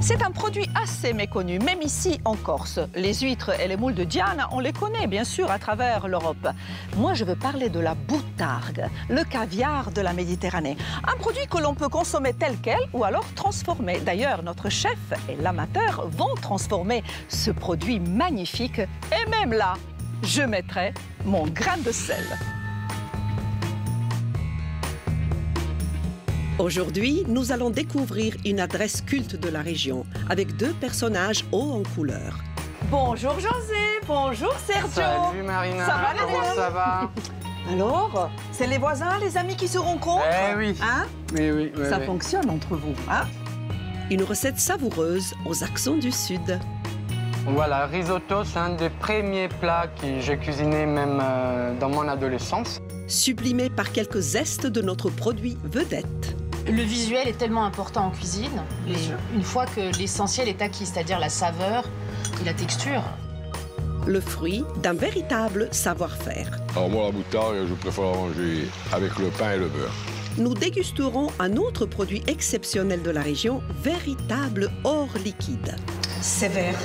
C'est un produit assez méconnu, même ici en Corse. Les huîtres et les moules de Diane, on les connaît bien sûr à travers l'Europe. Moi, je veux parler de la boutargue, le caviar de la Méditerranée. Un produit que l'on peut consommer tel quel ou alors transformer. D'ailleurs, notre chef et l'amateur vont transformer ce produit magnifique. Et même là, je mettrai mon grain de sel. Aujourd'hui, nous allons découvrir une adresse culte de la région avec deux personnages hauts en couleur. Bonjour José, bonjour Sergio. Salut Marina, Ça va, comment ça va? Alors, c'est les voisins, les amis qui se rencontrent? Eh oui. Hein? Oui, Ça oui. fonctionne entre vous, hein? Une recette savoureuse aux accents du Sud. Voilà, risotto, c'est un des premiers plats que j'ai cuisiné même dans mon adolescence. Sublimé par quelques zestes de notre produit vedette. Le visuel est tellement important en cuisine, une fois que l'essentiel est acquis, c'est-à-dire la saveur et la texture. Le fruit d'un véritable savoir-faire. Alors moi, la boutargue, je préfère la manger avec le pain et le beurre. Nous dégusterons un autre produit exceptionnel de la région, véritable or liquide. C'est vert.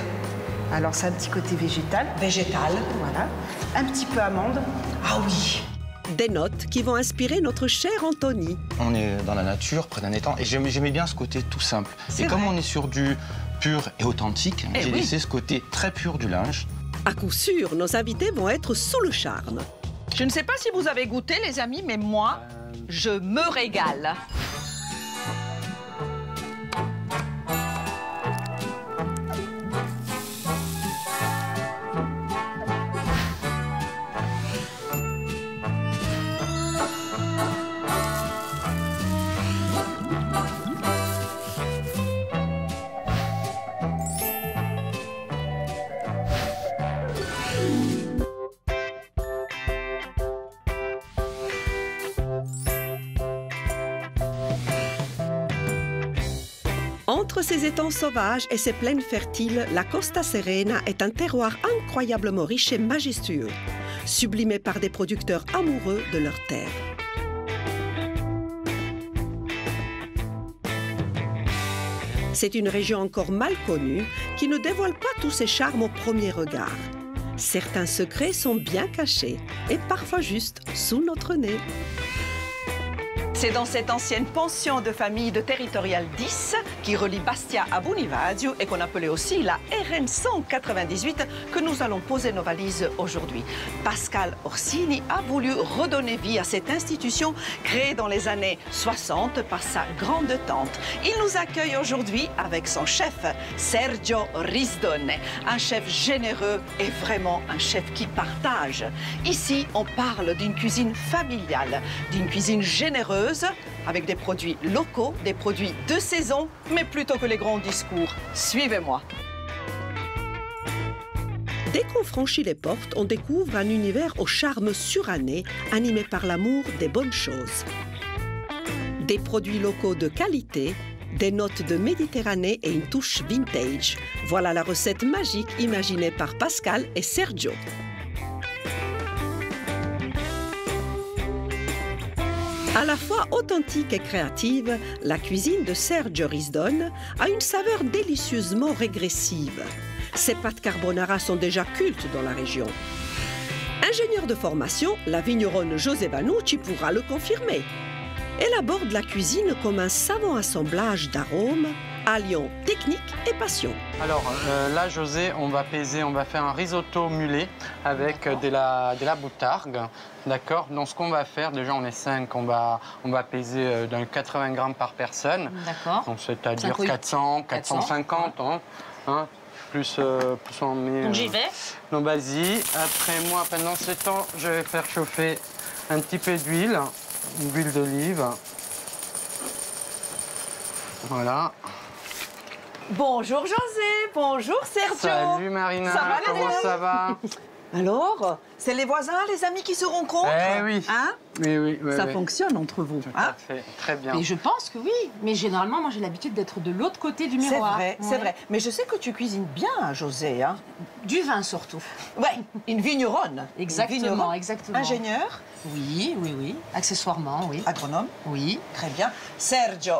Alors, c'est un petit côté végétal. Végétal. Voilà. Un petit peu amande. Ah oui. Des notes qui vont inspirer notre cher Anthony. On est dans la nature, près d'un étang, et j'aimais bien ce côté tout simple. Et comme on est sur du pur et authentique, j'ai laissé ce côté très pur du linge. À coup sûr, nos invités vont être sous le charme. Je ne sais pas si vous avez goûté, les amis, mais moi, je me régale. Entre ces étangs sauvages et ces plaines fertiles, la Costa Serena est un terroir incroyablement riche et majestueux, sublimé par des producteurs amoureux de leur terre. C'est une région encore mal connue qui ne dévoile pas tous ses charmes au premier regard. Certains secrets sont bien cachés et parfois juste sous notre nez. C'est dans cette ancienne pension de famille de Territorial 10 qui relie Bastia à Bonivadio et qu'on appelait aussi la RN 198 que nous allons poser nos valises aujourd'hui. Pascal Orsini a voulu redonner vie à cette institution créée dans les années 60 par sa grande-tante. Il nous accueille aujourd'hui avec son chef Sergio Risdone, un chef généreux et vraiment un chef qui partage. Ici, on parle d'une cuisine familiale, d'une cuisine généreuse avec des produits locaux, des produits de saison, mais plutôt que les grands discours. Suivez-moi. Dès qu'on franchit les portes, on découvre un univers au charme suranné, animé par l'amour des bonnes choses. Des produits locaux de qualité, des notes de Méditerranée et une touche vintage. Voilà la recette magique imaginée par Pascal et Sergio. À la fois authentique et créative, la cuisine de Sergio Risdone a une saveur délicieusement régressive. Ses pâtes carbonara sont déjà cultes dans la région. Ingénieur de formation, la vigneronne José Vanucci pourra le confirmer. Elle aborde la cuisine comme un savant assemblage d'arômes, alliant technique et passion. Alors là, José, on va faire un risotto mulet avec de la boutargue. D'accord. Donc ce qu'on va faire, déjà on est 5, on va peser dans 80 grammes par personne. D'accord. Donc c'est-à-dire 400, 450. Plus on met... Donc j'y vais. Donc vas-y. Après moi, pendant ce temps, je vais faire chauffer un petit peu d'huile, une huile d'olive. Voilà. Bonjour José, bonjour Sergio. Salut Marina, Ça va, comment ça va? Alors, c'est les voisins, les amis qui se rencontrent? Eh oui. Hein? Oui. Ça fonctionne entre vous. Tout Hein? à fait, très bien. Mais je pense que oui. Mais généralement, moi, j'ai l'habitude d'être de l'autre côté du C'est miroir. vrai, c'est Ouais. vrai. Mais je sais que tu cuisines bien, José. Hein? Du vin surtout. Ouais, une vigneronne. Exactement, Une vigneronne. exactement. Ingénieur, Oui. Accessoirement, oui. agronome. Oui. Très bien. Sergio,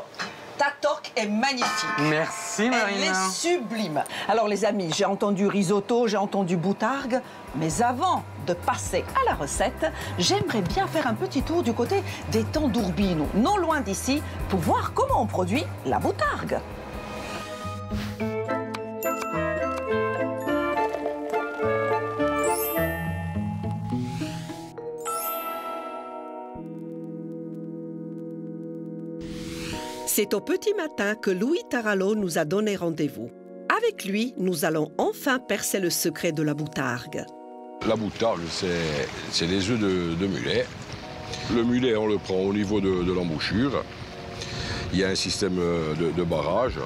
Ta torque est magnifique. Merci Marina. Elle est sublime. Alors les amis, j'ai entendu risotto, j'ai entendu boutargue, mais avant de passer à la recette, j'aimerais bien faire un petit tour du côté des temps d'Urbino, non loin d'ici, pour voir comment on produit la boutargue. C'est au petit matin que Louis Tarallo nous a donné rendez-vous. Avec lui, nous allons enfin percer le secret de la boutargue. La boutargue, c'est des œufs de mulet. Le mulet, on le prend au niveau de l'embouchure. Il y a un système de barrage.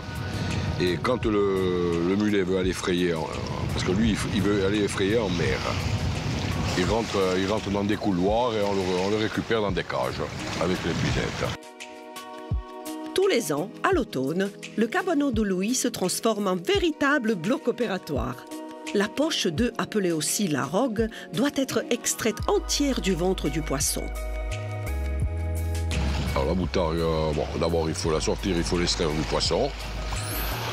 Et quand le mulet veut aller frayer, parce que lui, il veut aller frayer en mer, il rentre dans des couloirs et on le récupère dans des cages avec les puisettes. Tous les ans, à l'automne, le cabanon de Louis se transforme en véritable bloc opératoire. La poche d'œuf, appelée aussi la rogue, doit être extraite entière du ventre du poisson. Alors la boutargue, bon, d'abord il faut la sortir, il faut l'extraire du poisson.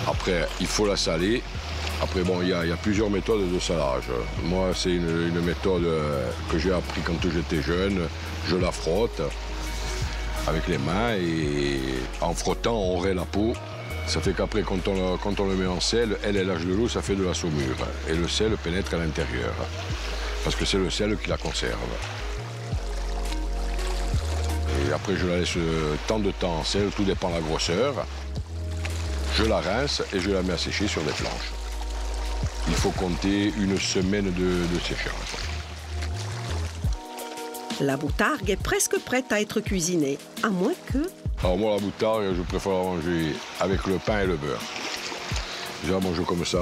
Après, il faut la saler. Après, bon, il y a plusieurs méthodes de salage. Moi, c'est une méthode que j'ai appris quand j'étais jeune. Je la frotte avec les mains et en frottant, on raie la peau. Ça fait qu'après, quand on le met en sel, elle lâche de l'eau, ça fait de la saumure. Et le sel pénètre à l'intérieur, parce que c'est le sel qui la conserve. Et après, je la laisse tant de temps en sel, tout dépend de la grosseur. Je la rince et je la mets à sécher sur des planches. Il faut compter une semaine de séchage. La boutargue est presque prête à être cuisinée, à moins que... Alors moi, la boutargue, je préfère la manger avec le pain et le beurre. Je la mange comme ça,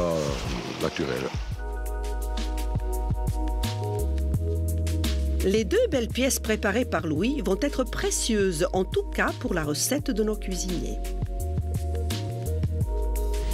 naturel. Les deux belles pièces préparées par Louis vont être précieuses, en tout cas pour la recette de nos cuisiniers.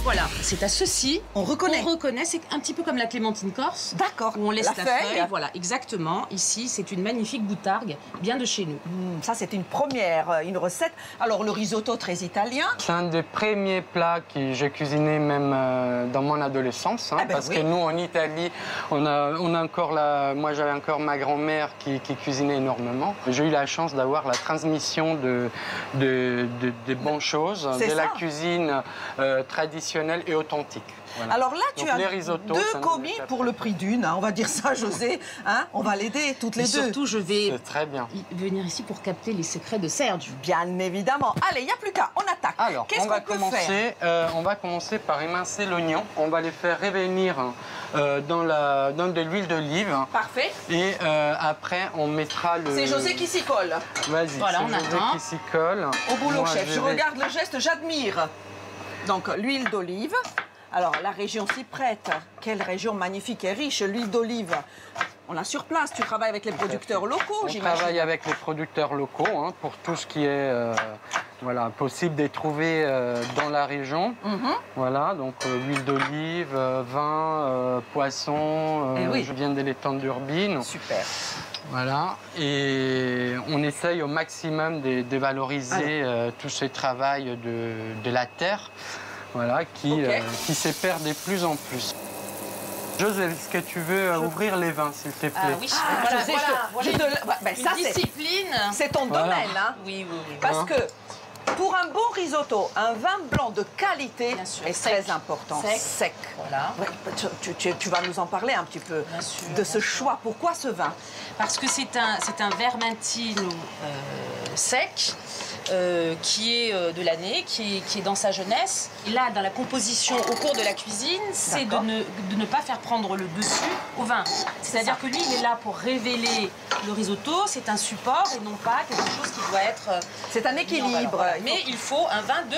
Voilà, c'est à ceci. On reconnaît. C'est un petit peu comme la clémentine corse. D'accord. Où on laisse la feuille. Voilà, exactement. Ici, c'est une magnifique boutargue, bien de chez nous. Ça, c'est une première, une recette. Alors, le risotto très italien. C'est un des premiers plats que j'ai cuisiné même dans mon adolescence. Hein, parce que nous, en Italie, on a encore moi, j'avais encore ma grand-mère qui cuisinait énormément. J'ai eu la chance d'avoir la transmission des bonnes choses, de la cuisine traditionnelle et authentique. Voilà. Alors là, tu as risottos, deux commis pour le prix d'une, hein, on va dire ça, José. Hein, on va l'aider toutes les deux. Surtout, je vais très bien. venir ici pour capter les secrets de Serge. Bien évidemment. Allez, il n'y a plus qu'à, on attaque. Alors, qu'est-ce qu'on peut faire? On va commencer par émincer l'oignon. On va les faire revenir dans de l'huile d'olive. Parfait. Et après, on mettra le... C'est José qui s'y colle. Vas-y, voilà, c'est José qui s'y colle. Au boulot, chef. Je regarde le geste, j'admire. Donc, l'huile d'olive. Alors, la région s'y prête. Quelle région magnifique et riche, l'huile d'olive. On a sur place, tu travailles avec les producteurs locaux, j'imagine. On travaille avec les producteurs locaux hein, pour tout ce qui est voilà, possible de trouver dans la région. Voilà, donc huile d'olive, vin, poisson, je viens de l'étang d'Urbino. Super. Voilà, et on essaye au maximum de valoriser tout ce travail de la terre. Voilà, qui se perd de plus en plus. José, est-ce que tu veux ouvrir les vins, s'il te plaît? Oui, ça, discipline. C'est ton domaine, hein? Oui. Parce que pour un bon risotto, un vin blanc de qualité est très important. Sec. Voilà. Ouais, tu vas nous en parler un petit peu de ce choix. Pourquoi ce vin? Parce que c'est un Vermentino sec. Qui est de l'année, qui est dans sa jeunesse. Et là, dans la composition au cours de la cuisine, c'est de ne pas faire prendre le dessus au vin. C'est-à-dire que lui, il est là pour révéler le risotto, c'est un support et non pas quelque chose qui doit être... C'est un équilibre. Mais il faut un vin de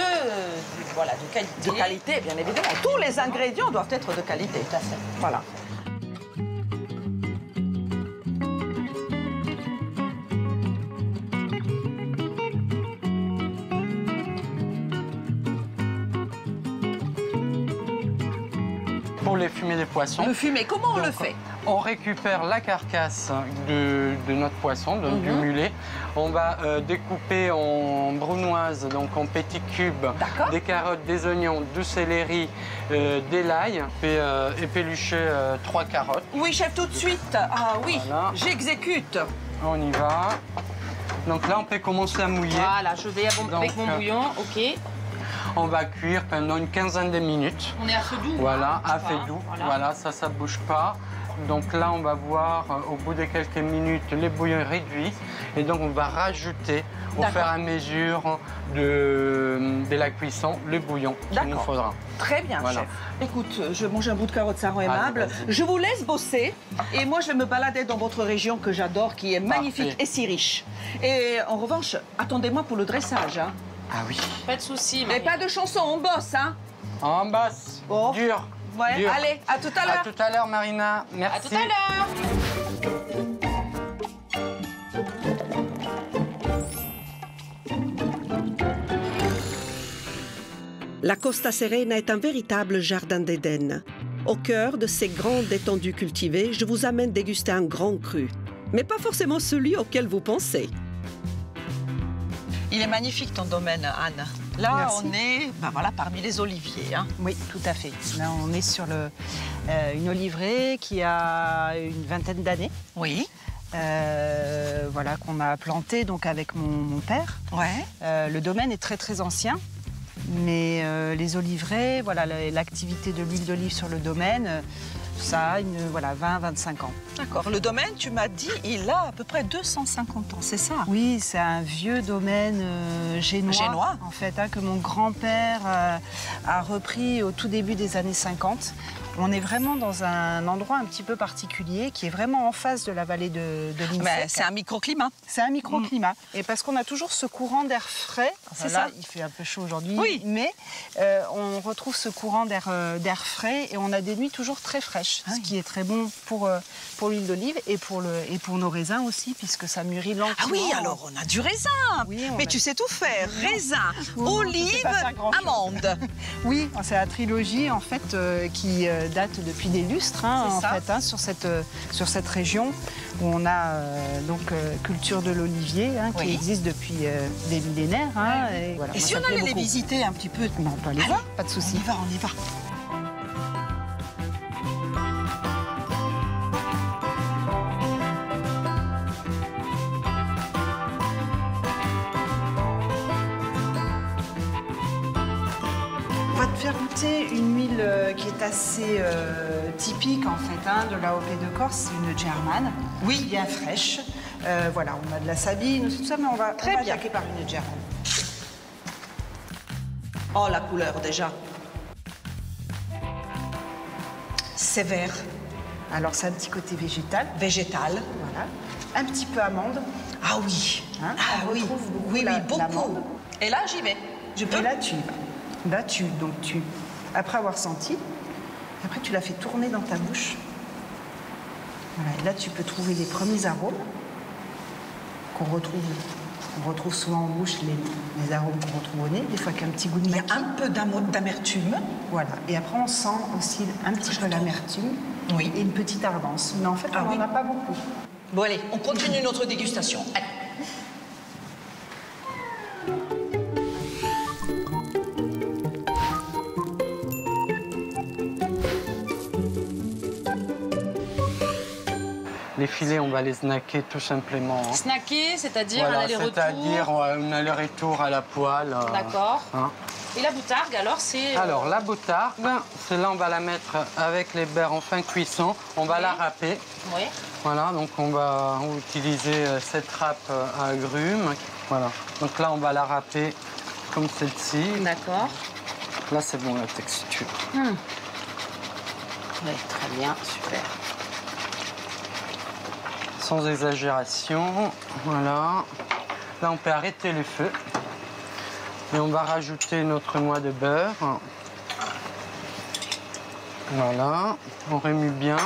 qualité. De qualité, bien évidemment. Tous les ingrédients doivent être de qualité. Tout à fait. Voilà. Pour les fumet des poissons. Le fumet, comment on le Donc, fait? On récupère la carcasse de notre poisson, donc du mulet. On va découper en brunoise, donc en petits cubes, des carottes, des oignons, du céleri, des l'ail, et éplucher 3 carottes. Oui, chef, tout de suite. Ah oui, voilà. J'exécute. On y va. Donc là, on peut commencer à mouiller. Voilà, je vais avec mon bouillon, ok. On va cuire pendant une quinzaine de minutes. On est à feu doux. Voilà, à feu doux. Voilà, ça bouge pas. Donc là, on va voir au bout de quelques minutes les bouillons réduits. Et donc, on va rajouter au fur et à mesure de la cuisson le bouillon qu'il nous faudra. Très bien, chef. Écoute, je mange un bout de carotte, ça rend aimable. Je vous laisse bosser. Et moi, je vais me balader dans votre région que j'adore, qui est magnifique et si riche. Et en revanche, attendez-moi pour le dressage. Hein. Ah oui. Pas de soucis. Et pas de chanson, on bosse, hein. On bosse. Bon. Dur. Ouais, dur. allez, à tout à l'heure. À tout à l'heure, Marina. Merci. À tout à l'heure. La Costa Serena est un véritable jardin d'Éden. Au cœur de ces grandes étendues cultivées, je vous amène déguster un grand cru. Mais pas forcément celui auquel vous pensez. Il est magnifique ton domaine, Anne. Là, Merci. on est voilà, parmi les oliviers. Hein. Oui, tout à fait. Là, on est sur une oliveraie qui a une vingtaine d'années. Oui. Voilà, qu'on a planté donc avec mon père. Ouais. Le domaine est très très ancien, mais les oliveraies, voilà, l'activité de l'huile d'olive sur le domaine, ça a 20-25 ans. D'accord. Le domaine, tu m'as dit, il a à peu près 250 ans, c'est ça? Oui, c'est un vieux domaine génois, en fait, hein, que mon grand-père a repris au tout début des années 50. On est vraiment dans un endroit un petit peu particulier qui est vraiment en face de la vallée de l'Insec. C'est un microclimat. C'est un microclimat. Et parce qu'on a toujours ce courant d'air frais, C'est là, ça. il fait un peu chaud aujourd'hui, Oui. mais on retrouve ce courant d'air frais et on a des nuits toujours très fraîches, ce qui est très bon pour l'huile d'olive et pour nos raisins aussi, puisque ça mûrit lentement. Ah oui, alors on a du raisin. Oui, mais tu sais tout faire. Raisin, olive, pas faire grand-chose. amande. Oui, c'est la trilogie en fait qui date depuis des lustres en ça. fait, sur cette région où on a culture de l'olivier qui existe depuis des millénaires. Et, voilà, Et moi, si ça on me plaît allait les beaucoup. visiter un petit peu? On peut aller voir, pas de souci. On y va. On va te faire goûter une huile qui est assez typique en fait de l'AOP de Corse, c'est une Germane, bien fraîche. Voilà, on a de la sabine, tout ça, mais on va attaquer par une Germane. Oh, la couleur déjà. C'est vert. Alors c'est un petit côté végétal. Végétal. Voilà. Un petit peu amande. Ah oui. On retrouve beaucoup beaucoup. l'amande. Et là, j'y vais. Je peux. Et là, tu, après avoir senti, après tu la fais tourner dans ta bouche. Voilà, et là tu peux trouver les premiers arômes qu'on retrouve. On retrouve souvent en bouche les arômes qu'on retrouve au nez, des fois qu'un petit goût de Il y a maquis. un peu d'amertume. Voilà. Et après on sent aussi un petit peu l'amertume et une petite ardence. Mais en fait, on n'en a pas beaucoup. Bon allez, on continue notre dégustation. Allez. Les filets, on va les snacker tout simplement. Hein. Snacker, c'est-à-dire un Voilà, aller-retour. c'est-à-dire un aller-retour à la poêle. D'accord. Hein. Et la boutargue, alors, c'est... Alors, la boutargue, celle-là, on va la mettre avec les beurres en fin cuisson. On va la râper. Oui. Voilà, donc on va utiliser cette râpe à agrumes. Voilà. Donc là, on va la râper comme celle-ci. D'accord. Là, c'est bon, la texture. Oui, très bien, super. Sans exagération, voilà. Là, on peut arrêter le feu. Et on va rajouter notre noix de beurre. Voilà, on remue bien.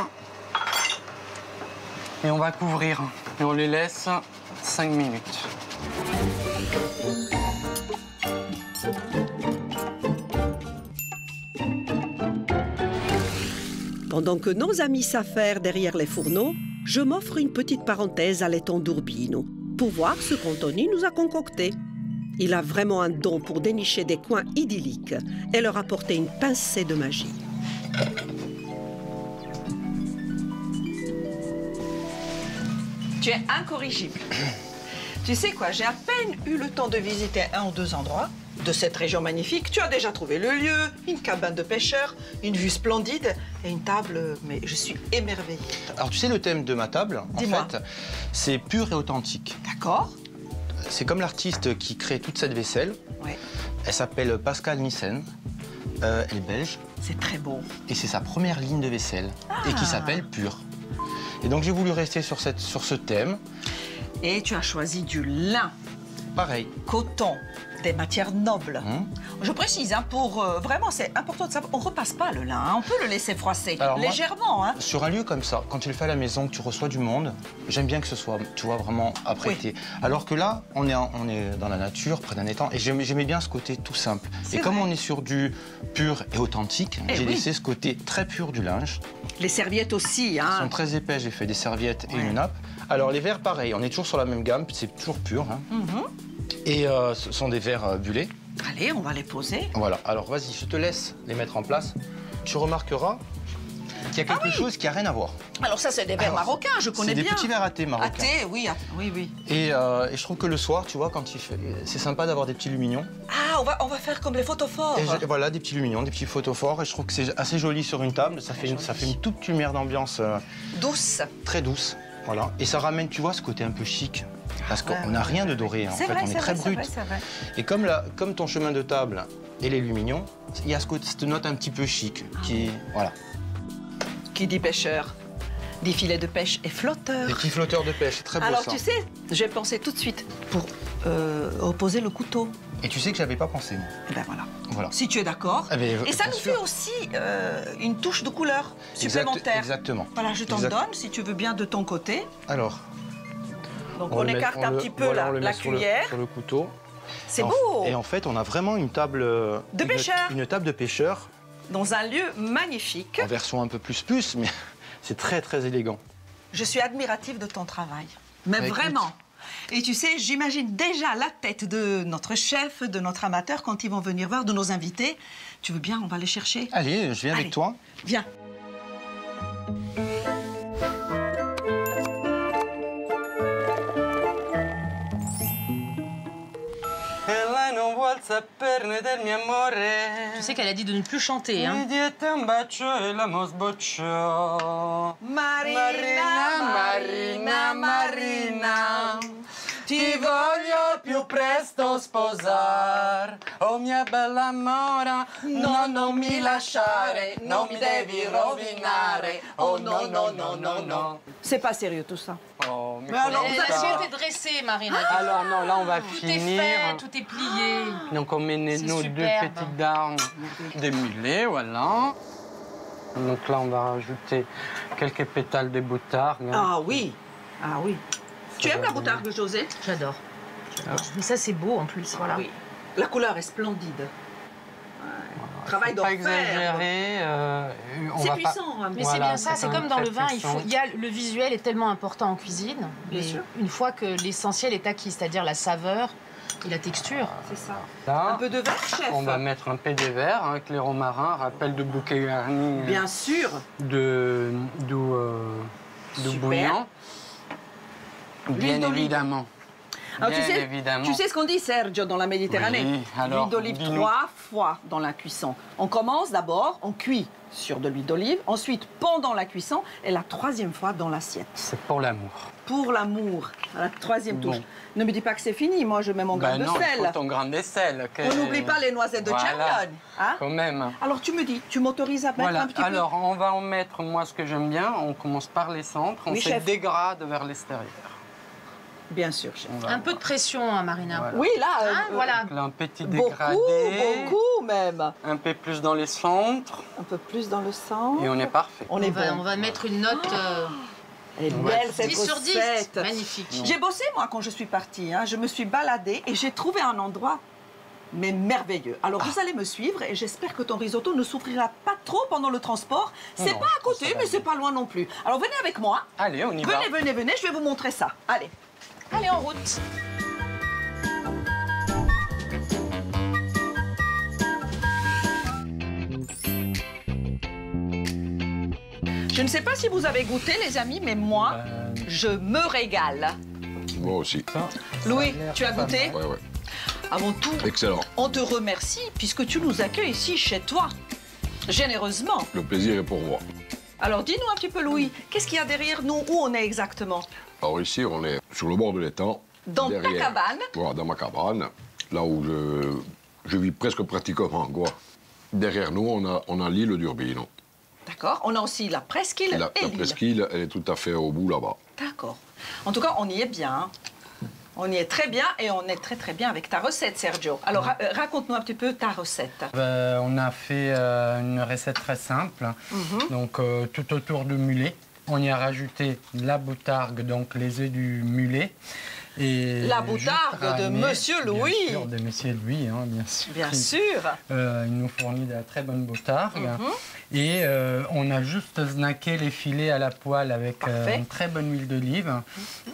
Et on va couvrir. Et on les laisse 5 minutes. Pendant que nos amis s'affairent derrière les fourneaux, je m'offre une petite parenthèse à l'étang d'Urbino pour voir ce qu'Anthony nous a concocté. Il a vraiment un don pour dénicher des coins idylliques et leur apporter une pincée de magie. Tu es incorrigible. Tu sais quoi, j'ai à peine eu le temps de visiter un ou deux endroits de cette région magnifique. Tu as déjà trouvé le lieu, une cabane de pêcheurs, une vue splendide et une table, mais je suis émerveillée. Alors tu sais, le thème de ma table, en fait, c'est pur et authentique. D'accord. C'est comme l'artiste qui crée toute cette vaisselle. Ouais. Elle s'appelle Pascal Nissen. Elle est belge. C'est très beau. Et c'est sa première ligne de vaisselle. Et qui s'appelle Pur. Et donc j'ai voulu rester sur ce thème. Et tu as choisi du lin. Pareil. Coton, des matières nobles. Je précise, hein, pour vraiment, c'est important de savoir, on repasse pas le lin, hein, on peut le laisser froisser. Alors légèrement. Moi, sur un lieu comme ça, quand tu le fais à la maison, que tu reçois du monde, j'aime bien que ce soit, tu vois, vraiment apprêté. Oui. Alors que là, on est dans la nature, près d'un étang, et j'aimais bien ce côté tout simple. Et comme on est sur du pur et authentique, j'ai laissé ce côté très pur du linge. Les serviettes aussi, hein. Elles sont très épais, j'ai fait des serviettes et une nappe. Alors les verres, pareil, on est toujours sur la même gamme, c'est toujours pur. Hein. Et ce sont des verres bullés. Allez, on va les poser. Voilà, alors vas-y, je te laisse les mettre en place. Tu remarqueras qu'il y a quelque chose qui n'a rien à voir. Alors ça, c'est des verres marocains, je connais bien. C'est des petits verres à thé marocains. À thé, oui, oui. Et je trouve que le soir, tu vois, quand il fait, c'est sympa d'avoir des petits lumignons. Ah, on va faire comme les photophores. Et voilà, des petits lumignons, des petits photophores. Et je trouve que c'est assez joli sur une table. Ça fait une toute petite lumière d'ambiance. Douce. Très douce, voilà. Et ça ramène, tu vois, ce côté un peu chic. Parce qu'on n'a rien de doré, en fait, on est très brut. Et comme ton chemin de table et les lumignons, il y a cette note un petit peu chic qui, voilà. Qui dit pêcheur, dit filet de pêche et flotteur. Des petits flotteurs de pêche, c'est très beau. Alors ça. tu sais, j'ai pensé tout de suite pour opposer le couteau. Et tu sais que j'avais pas pensé, moi. Eh ben voilà. Si tu es d'accord. Et ça nous fait aussi une touche de couleur supplémentaire. Exactement. Voilà, je t'en donne, si tu veux bien de ton côté. Alors. Donc on écarte un petit peu la cuillère. Sur le couteau. C'est beau. Et en fait, on a vraiment une table de pêcheur. Une table de pêcheur. Dans un lieu magnifique. En version un peu plus, mais c'est très, très élégant. Je suis admirative de ton travail. Mais vraiment. Et tu sais, j'imagine déjà la tête de notre chef, de notre amateur, quand ils vont venir voir, de nos invités. Tu veux bien, on va les chercher? Allez, je viens avec toi. Viens. Tu sais qu'elle a dit de ne plus chanter, hein. Marina, ti voglio più presto sposare. Oh mia bella mora, no, non mi lasciare, non mi devi rovinare. Oh no, no, no, no, no. C'est pas sérieux tout ça. Oh, mais alors, l'assiette est dressée, Marina. Alors non, là on va finir. Tout est fait, tout est plié. Donc on met nos deux petites darnes démêlées, voilà. Donc là on va rajouter quelques pétales de boutargue. Ah oui, ah oui. Tu aimes la boutargue, José? J'adore. Mais ça c'est beau en plus, voilà. Oui. La couleur est splendide. Travail d'enfer. Pas exagéré. C'est puissant. Mais c'est bien ça, c'est comme dans le vin, le visuel est tellement important en cuisine. Bien sûr. Une fois que l'essentiel est acquis, c'est-à-dire la saveur et la texture. C'est ça. Là, un peu de verre, chef. On va mettre un peu de verre avec les romarins, rappel de bouquet garni. Bien sûr. De bouillon. Bien évidemment. Alors, tu sais ce qu'on dit, Sergio, dans la Méditerranée? Oui, alors, l'huile d'olive 3 fois dans la cuisson. On commence d'abord, on cuit sur de l'huile d'olive, ensuite pendant la cuisson et la troisième fois dans l'assiette. C'est pour l'amour. Pour l'amour, la troisième touche. Ne me dis pas que c'est fini, moi je mets mon grain de sel. Il faut ton grain de sel. On n'oublie pas les noisettes de Champion. Hein? Quand même. Alors tu me dis, tu m'autorises à mettre un petit peu? Alors on va en mettre, moi ce que j'aime bien, on commence par les centres, on se dégrade vers l'extérieur. Bien sûr, chef. Un peu de pression, hein, Marina. Voilà. Oui, là, voilà. Là, un petit dégradé. Beaucoup même. Un peu plus dans les centres. Un peu plus dans le centre. Et on est parfait. On va mettre une note... Elle est belle, cette 10 sur 10, recette. magnifique. J'ai bossé, moi, quand je suis partie. Hein. Je me suis baladée et j'ai trouvé un endroit mais merveilleux. Alors vous allez me suivre et j'espère que ton risotto ne souffrira pas trop pendant le transport. C'est pas à côté, mais c'est pas loin non plus. Alors venez avec moi. Allez, on y va. Venez, je vais vous montrer ça. Allez. Allez, en route. Je ne sais pas si vous avez goûté, les amis, mais moi, je me régale. Moi aussi. Louis, tu as goûté? Ouais. Avant tout, Excellent. on te remercie puisque tu nous accueilles ici chez toi, généreusement. Le plaisir est pour moi. Alors dis-nous un petit peu, Louis, qu'est-ce qu'il y a derrière nous? Où on est exactement? Alors ici, on est sur le bord de l'étang. Dans ta cabane? Voilà, dans ma cabane, là où je vis presque pratiquement, quoi. Derrière nous, on a l'île d'Urbino. D'accord. On a aussi la presqu'île et La l'île. presqu'île, elle est tout à fait au bout là-bas. D'accord. En tout cas, on y est bien. Hein. On y est très bien et on est très bien avec ta recette, Sergio. Alors, raconte-nous un petit peu ta recette. On a fait une recette très simple, donc tout autour du mulet. On y a rajouté la boutargue, donc les œufs du mulet. Et la boutargue de Monsieur Louis. Bien sûr, de Monsieur Louis, hein, bien sûr. Bien sûr. Il nous fournit de la très bonne boutargue. Et on a juste snacké les filets à la poêle avec une très bonne huile d'olive.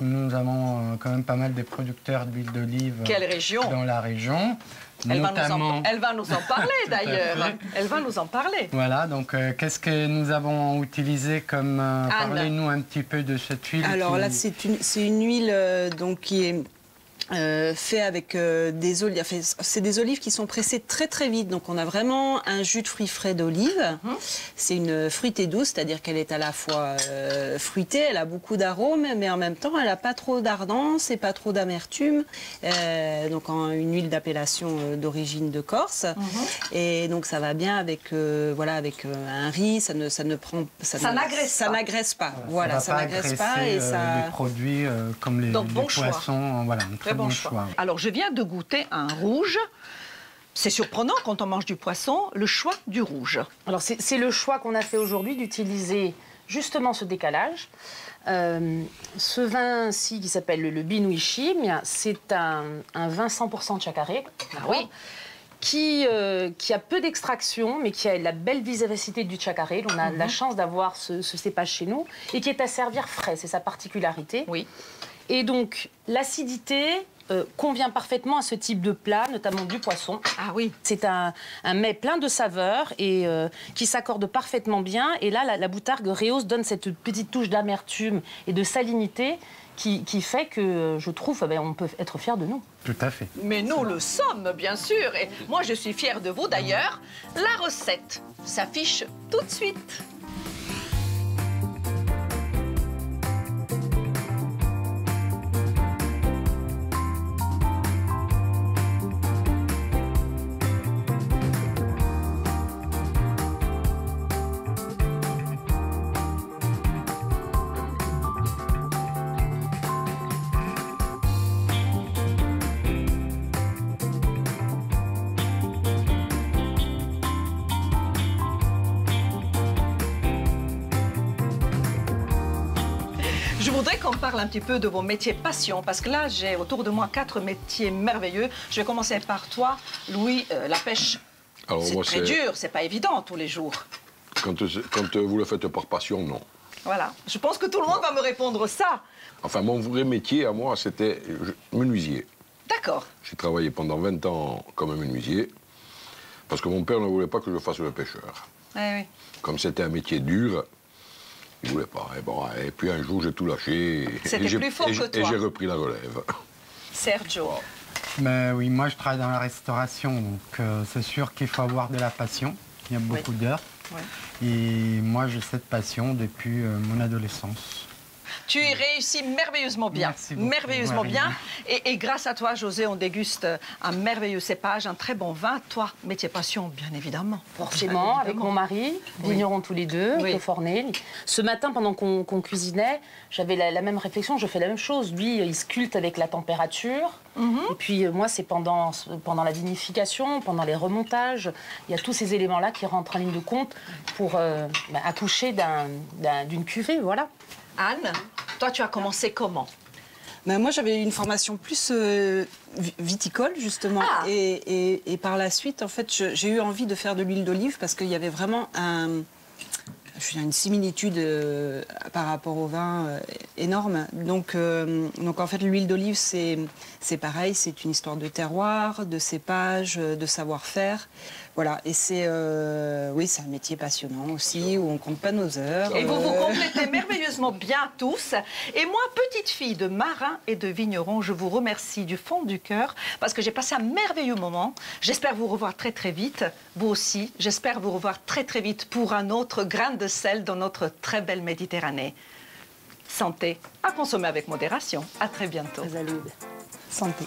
Nous avons quand même pas mal de producteurs d'huile d'olive. Quelle région? Dans la région. Elle va nous en parler d'ailleurs. Elle va nous en parler. Voilà, donc qu'est-ce que nous avons utilisé comme... Parlez-nous un petit peu de cette huile. Alors là, c'est une huile donc, qui est fait avec des olives. Enfin, c'est des olives qui sont pressées très vite. Donc on a vraiment un jus de fruits frais d'olive. C'est une fruitée douce, c'est-à-dire qu'elle est à la fois fruitée, elle a beaucoup d'arômes, mais en même temps elle n'a pas trop d'ardence et pas trop d'amertume. Donc une huile d'appellation d'origine de Corse. Et donc ça va bien avec avec un riz. Ça n'agresse pas. Voilà, ça n'agresse pas et ça. Les produits comme les poissons, voilà. Bon choix. Alors, je viens de goûter un rouge. C'est surprenant quand on mange du poisson, le choix du rouge. Alors, c'est le choix qu'on a fait aujourd'hui d'utiliser justement ce décalage. Ce vin-ci, qui s'appelle le Binuishi, c'est un vin 100% Chacaré. Oui. Qui a peu d'extraction, mais qui a la belle vivacité du Chacaré. On a la chance d'avoir ce cépage chez nous et qui est à servir frais. C'est sa particularité. Oui. Et donc, l'acidité convient parfaitement à ce type de plat, notamment du poisson. Ah oui. C'est un mets plein de saveurs et qui s'accorde parfaitement bien. Et là, la boutargue rehausse donne cette petite touche d'amertume et de salinité qui fait que, je trouve, on peut être fiers de nous. Tout à fait. Mais nous le sommes, bien sûr. Et moi, je suis fière de vous, d'ailleurs. La recette s'affiche tout de suite. Je voudrais qu'on parle un petit peu de vos métiers passion, parce que là, j'ai autour de moi 4 métiers merveilleux. Je vais commencer par toi, Louis, la pêche. C'est très dur, c'est pas évident tous les jours. Quand vous le faites par passion, non. Voilà, je pense que tout le monde va me répondre ça. Enfin, mon vrai métier à moi, c'était menuisier. D'accord. J'ai travaillé pendant 20 ans comme menuisier, parce que mon père ne voulait pas que je fasse le pêcheur. Oui. Comme c'était un métier dur, il ne voulait pas. Et puis un jour, j'ai tout lâché. C'était plus fort que toi. Et j'ai repris la relève. Sergio. Mais oui, moi je travaille dans la restauration, donc c'est sûr qu'il faut avoir de la passion. Il y a beaucoup d'heures. Oui. Et moi j'ai cette passion depuis mon adolescence. Tu y réussis merveilleusement bien. Merci beaucoup. Merveilleusement bien. Et grâce à toi, José, on déguste un merveilleux cépage, un très bon vin. Toi, métier passion, bien évidemment. Forcément, avec mon mari, vignerons tous les deux, au Fornel. Ce matin, pendant qu'on cuisinait, j'avais la même réflexion, je fais la même chose. Lui, il sculpte avec la température. Et puis moi, c'est pendant la vinification, pendant les remontages. Il y a tous ces éléments-là qui rentrent en ligne de compte pour accoucher d'une cuvée, voilà. Anne, toi, tu as commencé comment? Ben, moi, j'avais une formation plus viticole, justement. Ah. Et par la suite, en fait, j'ai eu envie de faire de l'huile d'olive parce qu'il y avait vraiment une similitude par rapport au vin énorme. Donc, en fait, l'huile d'olive, c'est pareil, c'est une histoire de terroir, de cépage, de savoir-faire. Voilà, et c'est un métier passionnant aussi, où on compte pas nos heures. Et vous vous complétez merveilleusement bien tous. Et moi, petite fille de marin et de vigneron, je vous remercie du fond du cœur parce que j'ai passé un merveilleux moment. J'espère vous revoir très très vite, vous aussi. J'espère vous revoir très très vite pour un autre grain de sel dans notre très belle Méditerranée. Santé, à consommer avec modération. À très bientôt. Santé.